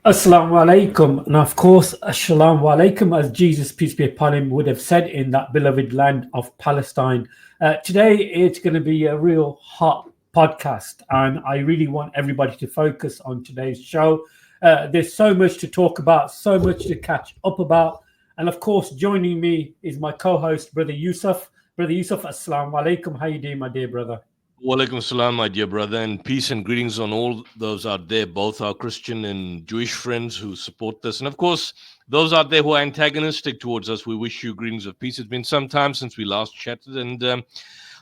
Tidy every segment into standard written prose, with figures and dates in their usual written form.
Assalamu alaikum. And of course, assalamu alaikum, as Jesus, peace be upon him, would have said in that beloved land of Palestine. Today, it's going to be a real hot podcast, and I really want everybody to focus on today's show. There's so much to talk about, so much to catch up about. And of course, joining me is my co host, Brother Yusuf. Brother Yusuf, assalamu alaikum. How you doing, my dear brother? Walaikum salam, my dear brother, and peace and greetings on all those out there, both our Christian and Jewish friends who support this. And of course, those out there who are antagonistic towards us, we wish you greetings of peace. It's been some time since we last chatted, and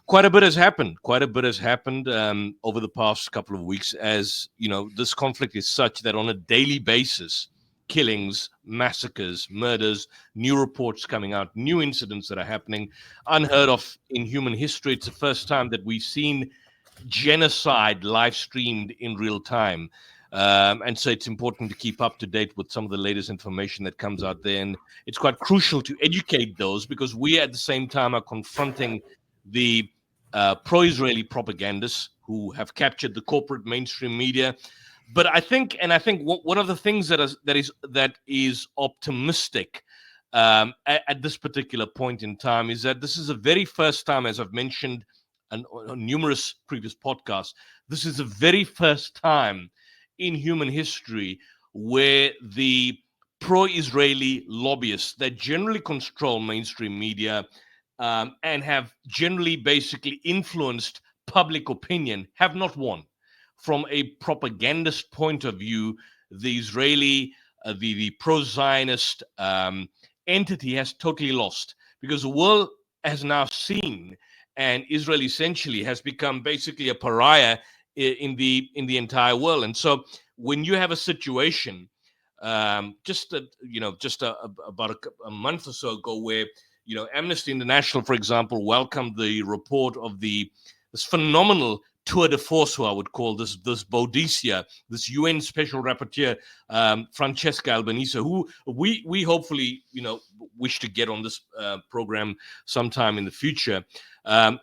quite a bit has happened. Quite a bit has happened over the past couple of weeks, as you know, this conflict is such that on a daily basis, killings, massacres, murders, new reports coming out, new incidents that are happening, unheard of in human history. It's the first time that we've seen genocide live streamed in real time. And so it's important to keep up to date with some of the latest information that comes out there. And it's quite crucial to educate those because we at the same time are confronting the pro-Israeli propagandists who have captured the corporate mainstream media. But I think one of the things that is optimistic at this particular point in time is that this is the very first time, as I've mentioned on numerous previous podcasts, this is the very first time in human history where the pro-Israeli lobbyists that generally control mainstream media and have generally basically influenced public opinion have not won. From a propagandist point of view, the Israeli, the pro-Zionist entity has totally lost because the world has now seen, and Israel essentially has become basically a pariah in the entire world. And so, when you have a situation, about a month or so ago, where Amnesty International, for example, welcomed the report of this phenomenal tour de force, who I would call this Boudicca, this UN Special Rapporteur, Francesca Albanese, who we hopefully wish to get on this program sometime in the future.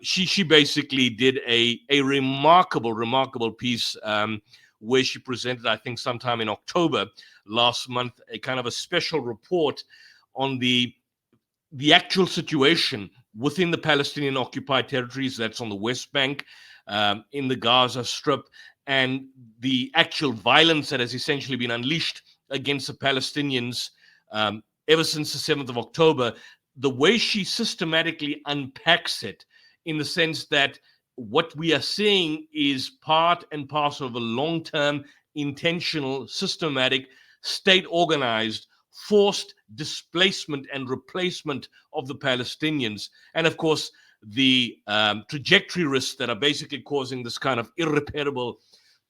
She basically did a remarkable piece where she presented, I think, sometime in October last month, a kind of a special report on the actual situation within the Palestinian occupied territories, that's on the West Bank, in the Gaza Strip, and the actual violence that has essentially been unleashed against the Palestinians ever since the 7th of October. The way she systematically unpacks it, in the sense that what we are seeing is part and parcel of a long-term, intentional, systematic, state-organized, forced displacement and replacement of the Palestinians. And of course, the trajectory risks that are basically causing this kind of irreparable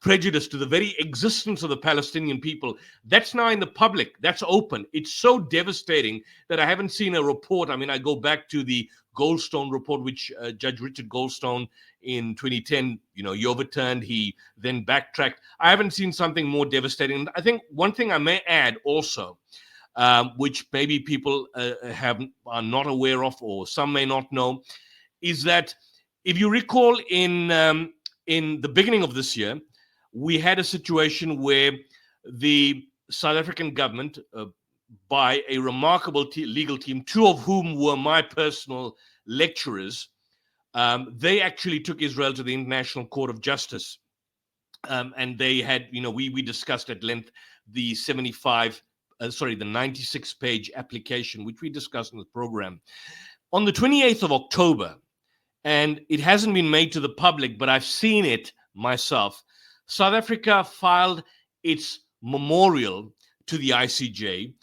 prejudice to the very existence of the Palestinian people. That's now in the public. That's open. It's so devastating that I haven't seen a report. I mean, I go back to the Goldstone report, which Judge Richard Goldstone in 2010, he overturned. He then backtracked. I haven't seen something more devastating. I think one thing I may add also, which maybe people are not aware of, or some may not know, is that if you recall in the beginning of this year, we had a situation where the South African government, by a remarkable legal team, two of whom were my personal lecturers, they actually took Israel to the International Court of Justice. And they had, we discussed at length the 96-page application, which we discussed in the program. On the 28th of October, and it hasn't been made to the public, but I've seen it myself, South Africa filed its memorial to the ICJ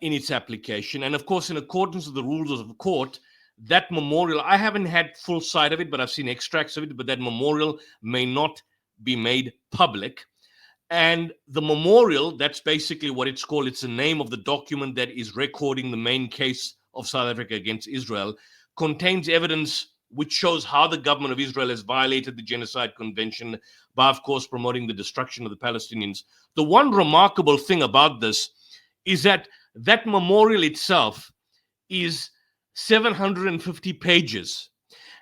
in its application. And of course, in accordance with the rules of the court, that memorial, I haven't had full sight of it, but I've seen extracts of it, but that memorial may not be made public. And the memorial, that's basically what it's called. It's the name of the document that is recording the main case of South Africa against Israel, contains evidence which shows how the government of Israel has violated the Genocide Convention by, of course, promoting the destruction of the Palestinians. The one remarkable thing about this is that that memorial itself is 750 pages.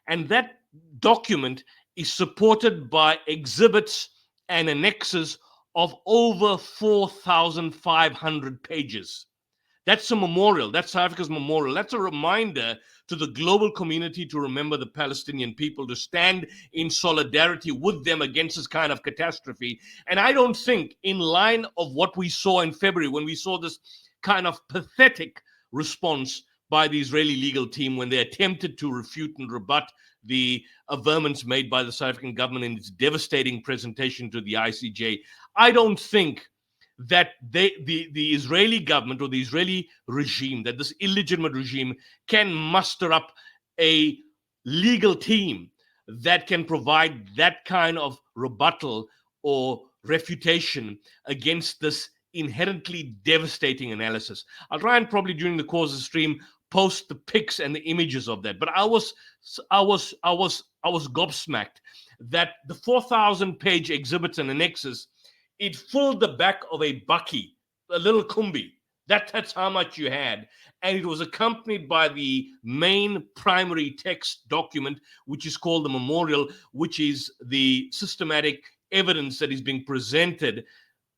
And that document is supported by exhibits and annexes of over 4,500 pages. That's a memorial. That's South Africa's memorial. That's a reminder to the global community to remember the Palestinian people, to stand in solidarity with them against this kind of catastrophe. And I don't think, in line of what we saw in February, when we saw this kind of pathetic response by the Israeli legal team when they attempted to refute and rebut the averments made by the South African government in its devastating presentation to the ICJ, I don't think that the Israeli government or the Israeli regime, that this illegitimate regime can muster up a legal team that can provide that kind of rebuttal or refutation against this inherently devastating analysis. I'll try and probably during the course of the stream post the pics and the images of that. But I was gobsmacked that the 4,000-page exhibits and annexes, it filled the back of a bakkie, a little kumbi. That's how much you had. And it was accompanied by the main primary text document, which is called the memorial, which is the systematic evidence that is being presented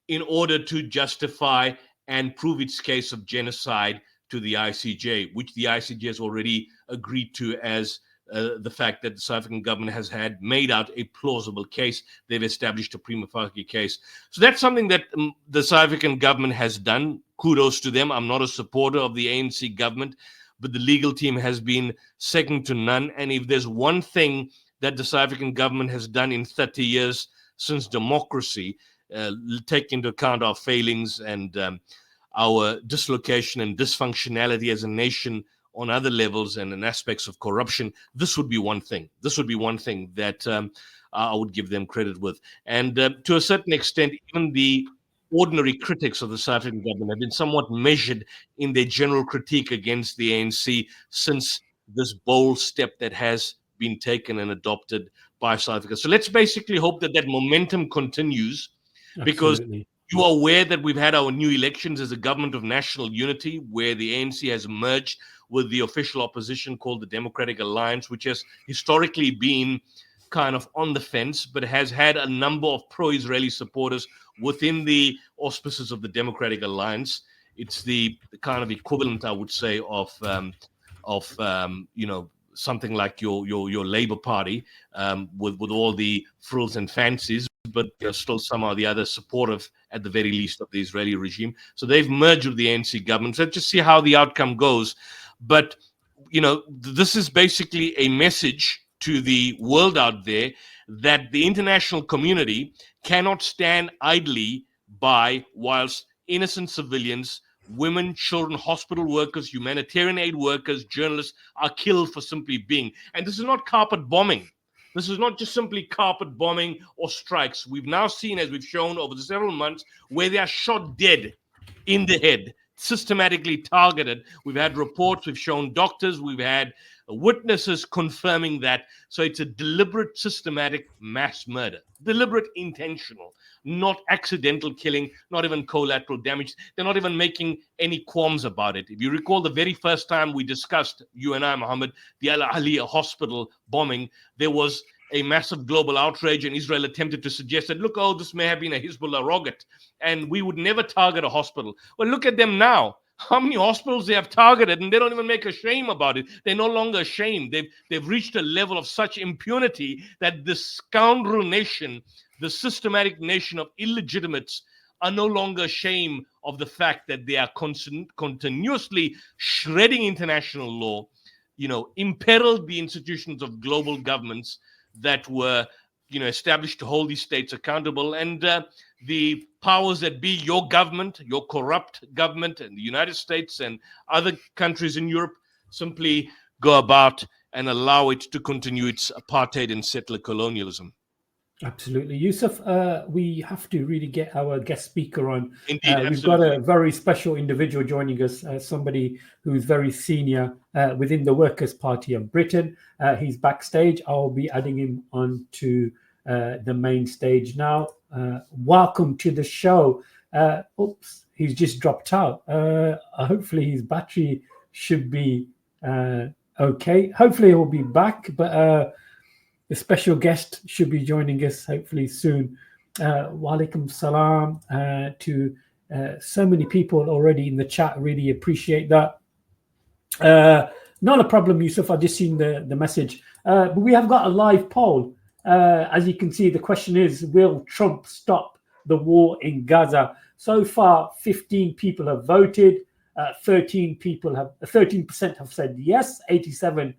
in order to justify and prove its case of genocide to the ICJ, which the ICJ has already agreed to as the fact that the South African government has had made out a plausible case. They've established a prima facie case. So that's something that the South African government has done. Kudos to them. I'm not a supporter of the ANC government, but the legal team has been second to none. And if there's one thing that the South African government has done in 30 years since democracy, take into account our failings and our dislocation and dysfunctionality as a nation on other levels and in aspects of corruption, this would be one thing. This would be one thing that I would give them credit with. And to a certain extent, even the ordinary critics of the South African government have been somewhat measured in their general critique against the ANC since this bold step that has been taken and adopted by South Africa. So let's basically hope that that momentum continues. Because you are aware that we've had our new elections as a government of national unity, where the ANC has merged with the official opposition called the Democratic Alliance, which has historically been kind of on the fence, but has had a number of pro-Israeli supporters within the auspices of the Democratic Alliance. It's the kind of equivalent, I would say, of something like your Labour Party, with all the frills and fancies, but they're still somehow the other supportive, at the very least, of the Israeli regime. So they've merged with the ANC government. So let's just see how the outcome goes. But, this is basically a message to the world out there that the international community cannot stand idly by whilst innocent civilians, women, children, hospital workers, humanitarian aid workers, journalists are killed for simply being. And this is not carpet bombing. This is not just simply carpet bombing or strikes. We've now seen, as we've shown over the several months, where they are shot dead in the head, systematically targeted. We've had reports, we've shown doctors, we've had witnesses confirming that. So it's a deliberate, systematic mass murder, deliberate, intentional, not accidental killing, not even collateral damage. They're not even making any qualms about it. If you recall the very first time we discussed, you and I, Mohammed, the Al Ahliya hospital bombing, there was a massive global outrage, and Israel attempted to suggest that, look, this may have been a Hezbollah rocket, and we would never target a hospital. Well, look at them now. How many hospitals they have targeted, and they don't even make a shame about it. They're no longer ashamed. They've reached a level of such impunity that the scoundrel nation, the systematic nation of illegitimates, are no longer ashamed of the fact that they are continuously shredding international law, imperiled the institutions of global governments that were, established to hold these states accountable. And the powers that be, your government, your corrupt government, and the United States and other countries in Europe, simply go about and allow it to continue its apartheid and settler colonialism. Absolutely. Yusuf, we have to really get our guest speaker on. Indeed, we've got a very special individual joining us, somebody who's very senior within the Workers' Party of Britain. He's backstage. I'll be adding him onto the main stage now. Welcome to the show. Oops, he's just dropped out. Hopefully his battery should be okay. Hopefully he'll be back, but the special guest should be joining us hopefully soon. Walaikum salam to so many people already in the chat. Really appreciate that. Not a problem, Yusuf. I just seen the message. But we have got a live poll. As you can see, the question is: will Trump stop the war in Gaza? So far, 15 people have voted. 13% have said yes. 87%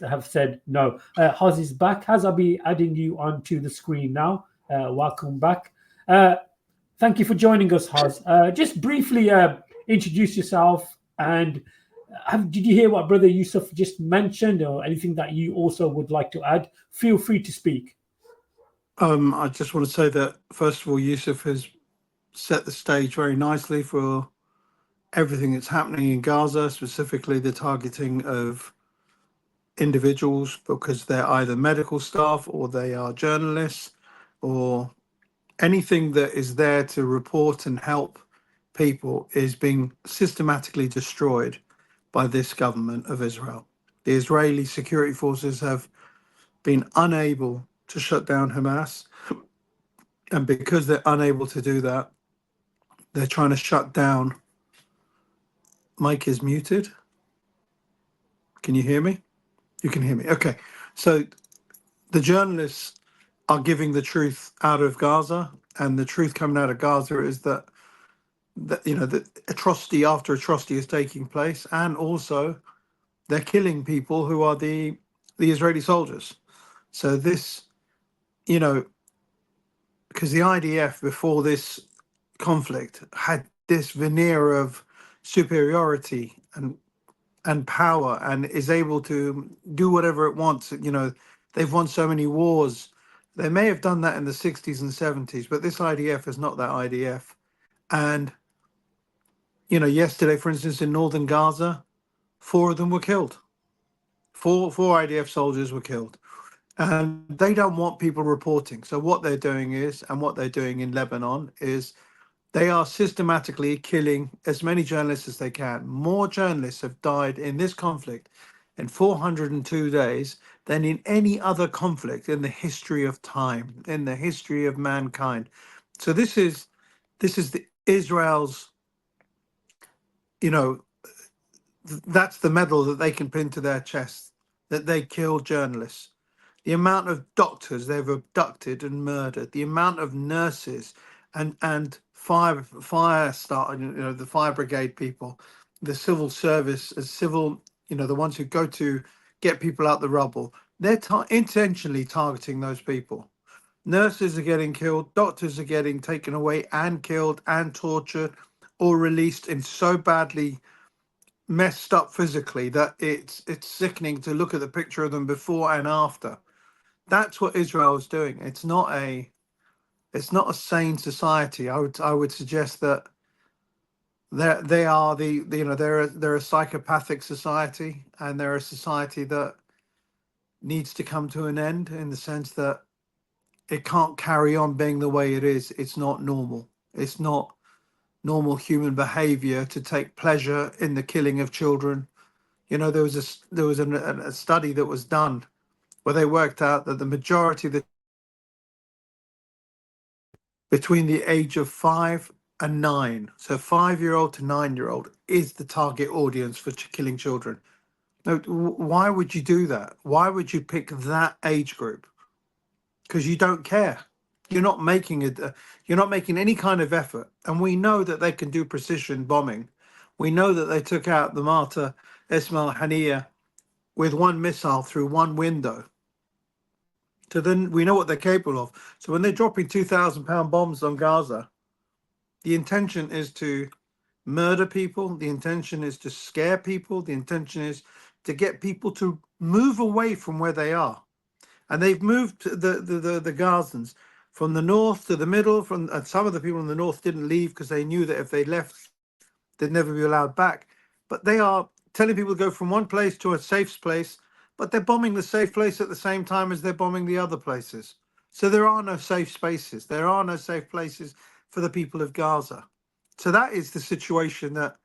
have said no. Haz is back. Haz, I'll be adding you onto the screen now. Welcome back. Thank you for joining us, Haz. Just briefly introduce yourself and did you hear what Brother Yusuf just mentioned, or anything that you also would like to add? Feel free to speak. I just want to say that, first of all, Yusuf has set the stage very nicely for everything that's happening in Gaza, specifically the targeting of individuals because they're either medical staff or they are journalists or anything that is there to report and help people is being systematically destroyed by this government of Israel. The Israeli security forces have been unable to shut down Hamas, and because they're unable to do that, they're trying to shut down. Mike is muted. Can you hear me? You can hear me. Okay. So the journalists are giving the truth out of Gaza, and the truth coming out of Gaza is that that atrocity after atrocity is taking place, and also they're killing people who are the Israeli soldiers. So this, because the IDF before this conflict had this veneer of superiority and power and is able to do whatever it wants. They've won so many wars. They may have done that in the 60s and 70s, but this IDF is not that IDF. And yesterday, for instance, in northern Gaza, 4 of them were killed. Four IDF soldiers were killed. And they don't want people reporting. So what they're doing is, and what they're doing in Lebanon is, they are systematically killing as many journalists as they can. More journalists have died in this conflict in 402 days than in any other conflict in the history of time, in the history of mankind. So this is the Israel's, that's the medal that they can pin to their chest, that they killed journalists. The amount of doctors they've abducted and murdered, the amount of nurses and fire the fire brigade people, the civil service, the ones who go to get people out the rubble, they're intentionally targeting those people. Nurses are getting killed, doctors are getting taken away and killed and tortured or released in so badly messed up physically that it's sickening to look at the picture of them before and after. That's what Israel is doing. It's not a sane society. I would suggest that they're a psychopathic society, and they're a society that needs to come to an end in the sense that it can't carry on being the way it is. It's not normal. It's not normal human behavior to take pleasure in the killing of children. There was a study that was done where they worked out that the majority of the between the age of 5 and 9, so 5-year-old to 9-year-old is the target audience for killing children. Now, why would you do that? Why would you pick that age group? Because you don't care. You're not making any kind of effort. And we know that they can do precision bombing. We know that they took out the martyr Ismail Haniyeh with one missile through one window. So then we know what they're capable of. So when they're dropping 2,000-pound bombs on Gaza, the intention is to murder people. The intention is to scare people. The intention is to get people to move away from where they are. And they've moved the Gazans from the north to the middle. And some of the people in the north didn't leave because they knew that if they left, they'd never be allowed back. But they are telling people to go from one place to a safe place, but they're bombing the safe place at the same time as they're bombing the other places. So there are no safe spaces. There are no safe places for the people of Gaza. So that is the situation that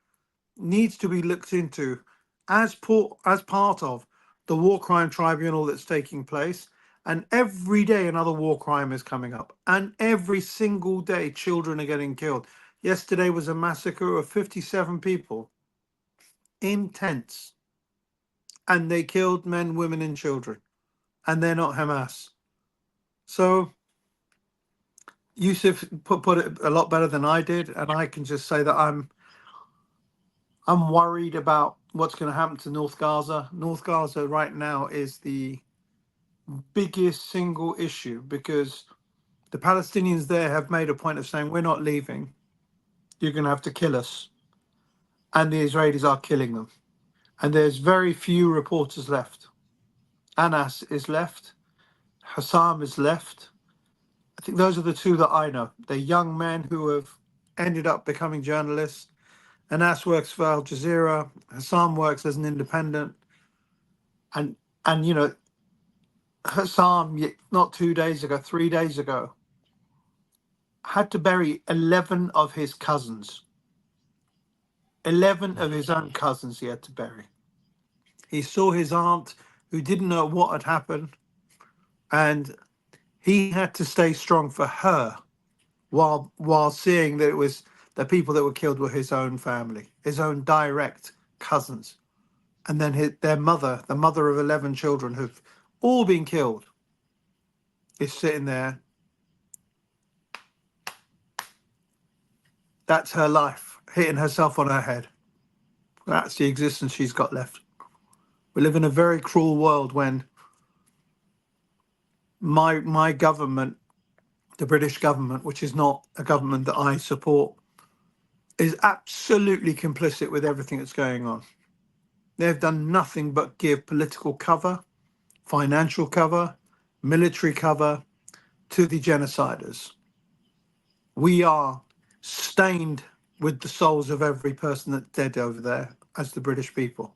needs to be looked into as part of the war crime tribunal that's taking place, And every day another war crime is coming up. And every single day children are getting killed. Yesterday was a massacre of 57 people in tents. And they killed men, women, and children. And they're not Hamas. So Yusuf put it a lot better than I did. And I can just say that I'm worried about what's going to happen to North Gaza. North Gaza right now is the biggest single issue because the Palestinians there have made a point of saying, we're not leaving. You're going to have to kill us. And the Israelis are killing them. And there's very few reporters left. Anas is left. Hassam is left. I think those are the two that I know. They're young men who have ended up becoming journalists. Anas works for Al Jazeera. Hassam works as an independent. And you know, Hassam, not 2 days ago, 3 days ago, had to bury 11 of his cousins. 11 of his own cousins he had to bury. He saw his aunt who didn't know what had happened, and he had to stay strong for her while seeing that it was the people that were killed were his own family, his own direct cousins. And then their mother, the mother of 11 children who've all been killed, is sitting there. That's her life, hitting herself on her head. That's the existence she's got left. We live in a very cruel world when my government, the British government, which is not a government that I support, is absolutely complicit with everything that's going on. They've done nothing but give political cover, financial cover, military cover to the genociders. We are stained with the souls of every person that's dead over there as the British people.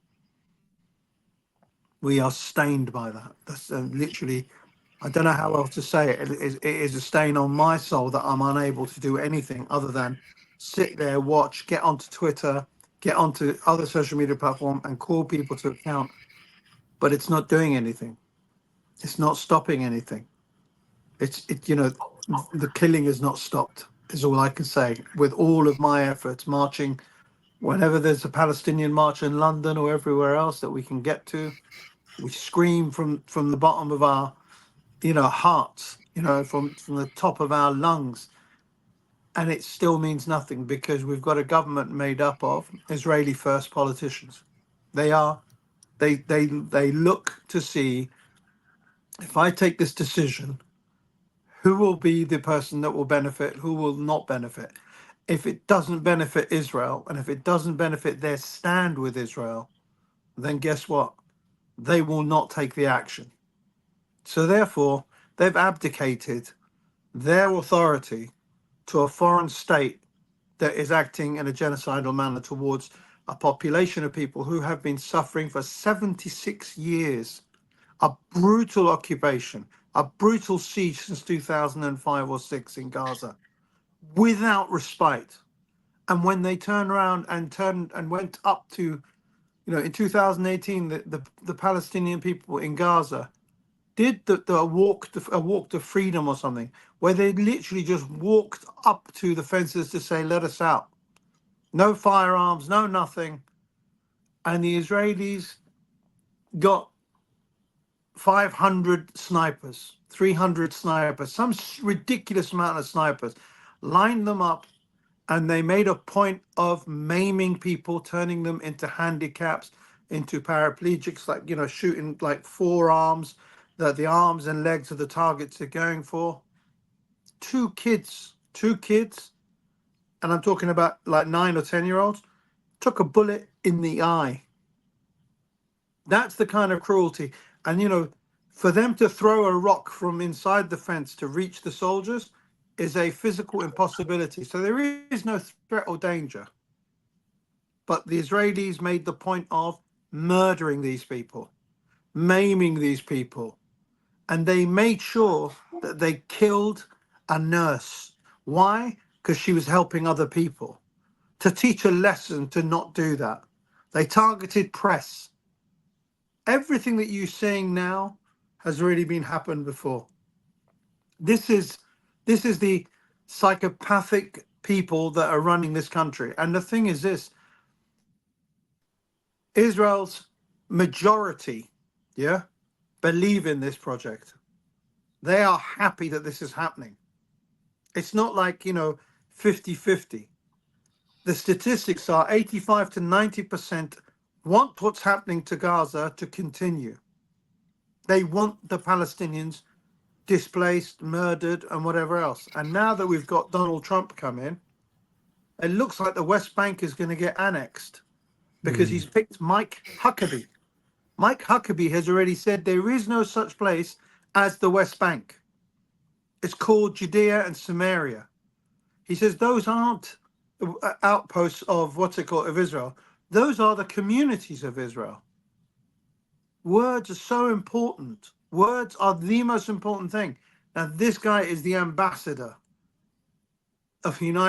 We are stained by that. That's literally, I don't know how else to say it. It is a stain on my soul that I'm unable to do anything other than sit there, watch, get onto Twitter, get onto other social media platforms and call people to account. But it's not doing anything. It's not stopping anything. You know, the killing has not stopped, is all I can say. With all of my efforts, marching, whenever there's a Palestinian march in London or everywhere else that we can get to, we scream from the bottom of our, you know, hearts, you know, from the top of our lungs. And it still means nothing because we've got a government made up of Israeli first politicians. They look to see, if I take this decision, who will be the person that will benefit, who will not benefit. If it doesn't benefit Israel, and if it doesn't benefit their stand with Israel, then guess what? They will not take the action. So therefore, they've abdicated their authority to a foreign state that is acting in a genocidal manner towards a population of people who have been suffering for 76 years, a brutal occupation, a brutal siege since 2005 or 6 in Gaza, without respite. And when they turned around and went up to, you know, in 2018, the Palestinian people in Gaza did the walk to freedom or something, where they literally just walked up to the fences to say, let us out. No firearms, no nothing. And the Israelis got 500 snipers, 300 snipers, some ridiculous amount of snipers, lined them up, and they made a point of maiming people, turning them into handicaps, into paraplegics, like, you know, shooting like forearms, the arms and legs of the targets they're going for. Two kids, and I'm talking about like 9 or 10-year-olds, took a bullet in the eye. That's the kind of cruelty. And, you know, for them to throw a rock from inside the fence to reach the soldiers is a physical impossibility. So there is no threat or danger. But the Israelis made the point of murdering these people, maiming these people. And they made sure that they killed a nurse. Why? Because she was helping other people. To teach a lesson to not do that. They targeted press. Everything that you're seeing now has already been happened before. This is the psychopathic people that are running this country. And the thing is this, Israel's majority, yeah, believe in this project. They are happy that this is happening. It's not like, 50-50. The statistics are 85 to 90% want what's happening to Gaza to continue. They want the Palestinians displaced, murdered, and whatever else. And now that we've got Donald Trump come in, it looks like the West Bank is going to get annexed because he's picked Mike Huckabee. Mike Huckabee has already said there is no such place as the West Bank. It's called Judea and Samaria. He says those aren't outposts of of Israel. Those are the communities of Israel. Words are so important. Words are the most important thing. Now, this guy is the ambassador of United